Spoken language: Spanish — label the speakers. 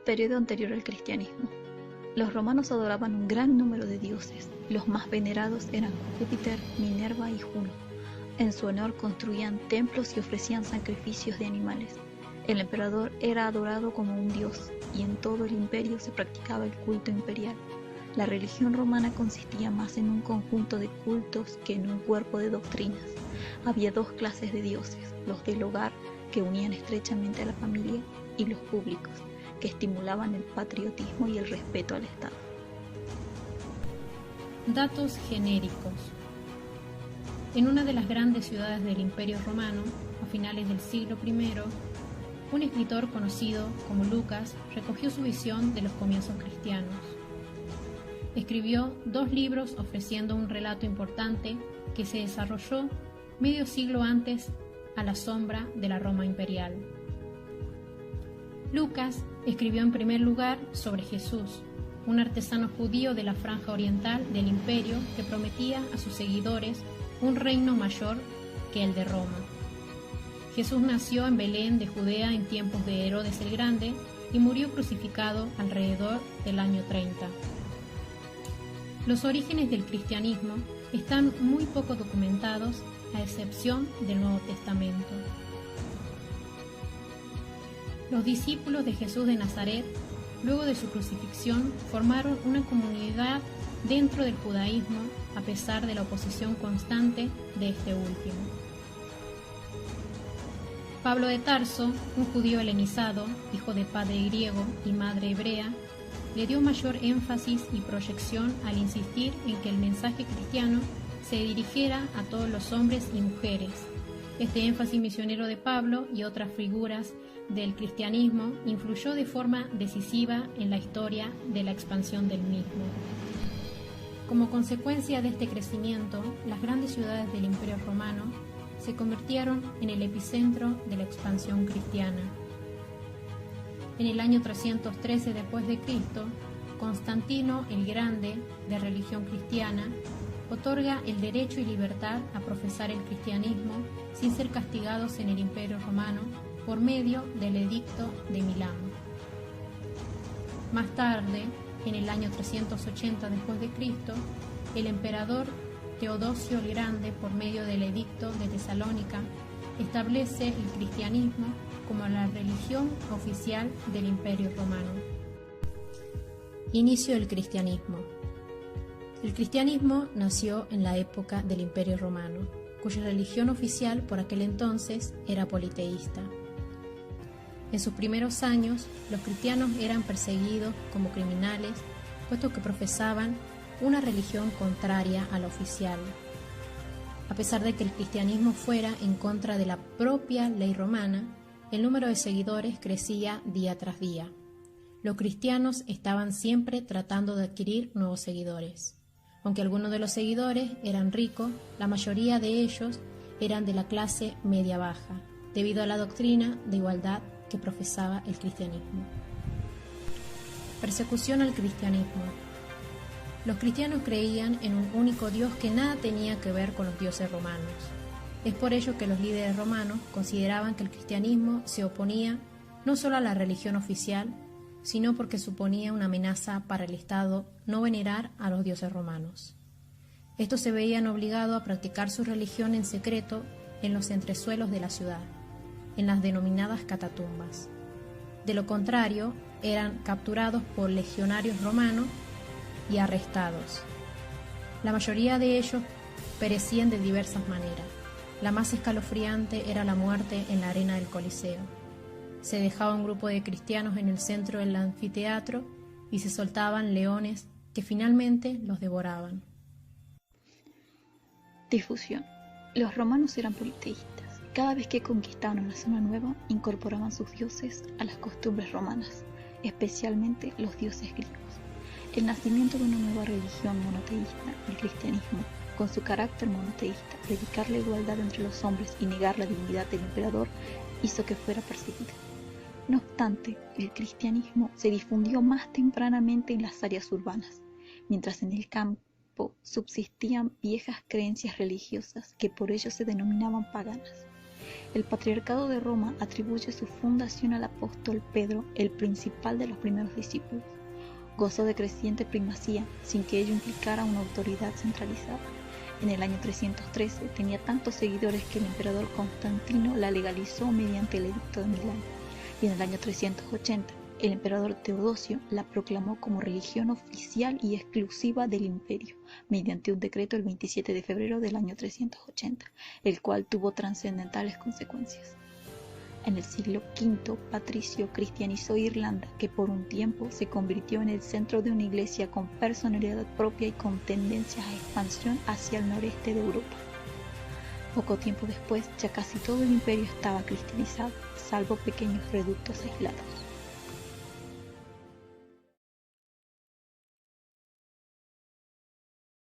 Speaker 1: Periodo anterior al cristianismo. Los romanos adoraban un gran número de dioses. Los más venerados eran Júpiter, Minerva y Juno. En su honor construían templos y ofrecían sacrificios de animales. El emperador era adorado como un dios, y en todo el imperio se practicaba el culto imperial. La religión romana consistía más en un conjunto de cultos que en un cuerpo de doctrinas. Había dos clases de dioses, los del hogar, que unían estrechamente a la familia, y los públicos, que estimulaban el patriotismo y el respeto al Estado.
Speaker 2: Datos genéricos. En una de las grandes ciudades del Imperio Romano, a finales del siglo I, un escritor conocido como Lucas recogió su visión de los comienzos cristianos. Escribió 2 libros ofreciendo un relato importante que se desarrolló medio siglo antes a la sombra de la Roma imperial. Lucas escribió en primer lugar sobre Jesús, un artesano judío de la franja oriental del imperio que prometía a sus seguidores un reino mayor que el de Roma. Jesús nació en Belén de Judea en tiempos de Herodes el Grande y murió crucificado alrededor del año 30. Los orígenes del cristianismo están muy poco documentados, a excepción del Nuevo Testamento. Los discípulos de Jesús de Nazaret, luego de su crucifixión, formaron una comunidad dentro del judaísmo a pesar de la oposición constante de este último. Pablo de Tarso, un judío helenizado, hijo de padre griego y madre hebrea, le dio mayor énfasis y proyección al insistir en que el mensaje cristiano se dirigiera a todos los hombres y mujeres. Este énfasis misionero de Pablo y otras figuras del cristianismo influyó de forma decisiva en la historia de la expansión del mismo. Como consecuencia de este crecimiento, las grandes ciudades del Imperio Romano se convirtieron en el epicentro de la expansión cristiana. En el año 313 después de Cristo, Constantino el Grande, de religión cristiana, otorga el derecho y libertad a profesar el cristianismo sin ser castigados en el Imperio Romano por medio del Edicto de Milán. Más tarde, en el año 380 después de Cristo, el emperador Teodosio el Grande, por medio del Edicto de Tesalónica, establece el cristianismo como la religión oficial del Imperio Romano. Inicio del cristianismo. El cristianismo nació en la época del Imperio Romano, cuya religión oficial por aquel entonces era politeísta. En sus primeros años, los cristianos eran perseguidos como criminales, puesto que profesaban una religión contraria a la oficial. A pesar de que el cristianismo fuera en contra de la propia ley romana, el número de seguidores crecía día tras día. Los cristianos estaban siempre tratando de adquirir nuevos seguidores. Aunque algunos de los seguidores eran ricos, la mayoría de ellos eran de la clase media-baja, debido a la doctrina de igualdad que profesaba el cristianismo. Persecución al cristianismo. Los cristianos creían en un único Dios que nada tenía que ver con los dioses romanos. Es por ello que los líderes romanos consideraban que el cristianismo se oponía no solo a la religión oficial, sino porque suponía una amenaza para el Estado no venerar a los dioses romanos. Estos se veían obligados a practicar su religión en secreto en los entresuelos de la ciudad, en las denominadas catatumbas. De lo contrario, eran capturados por legionarios romanos y arrestados. La mayoría de ellos perecían de diversas maneras. La más escalofriante era la muerte en la arena del Coliseo. Se dejaba un grupo de cristianos en el centro del anfiteatro y se soltaban leones que finalmente los devoraban.
Speaker 1: Difusión. Los romanos eran politeístas. Cada vez que conquistaban una zona nueva, incorporaban sus dioses a las costumbres romanas, especialmente los dioses griegos. El nacimiento de una nueva religión monoteísta, el cristianismo, con su carácter monoteísta, predicar la igualdad entre los hombres y negar la dignidad del emperador, hizo que fuera perseguida. No obstante, el cristianismo se difundió más tempranamente en las áreas urbanas, mientras en el campo subsistían viejas creencias religiosas que por ello se denominaban paganas. El Patriarcado de Roma atribuye su fundación al apóstol Pedro, el principal de los primeros discípulos. Gozó de creciente primacía, sin que ello implicara una autoridad centralizada. En el año 313 tenía tantos seguidores que el emperador Constantino la legalizó mediante el Edicto de Milán, y en el año 380 el emperador Teodosio la proclamó como religión oficial y exclusiva del imperio, mediante un decreto el 27 de febrero del año 380, el cual tuvo trascendentales consecuencias. En el siglo V, Patricio cristianizó Irlanda, que por un tiempo se convirtió en el centro de una iglesia con personalidad propia y con tendencias a expansión hacia el noreste de Europa. Poco tiempo después, ya casi todo el imperio estaba cristianizado, salvo pequeños reductos aislados.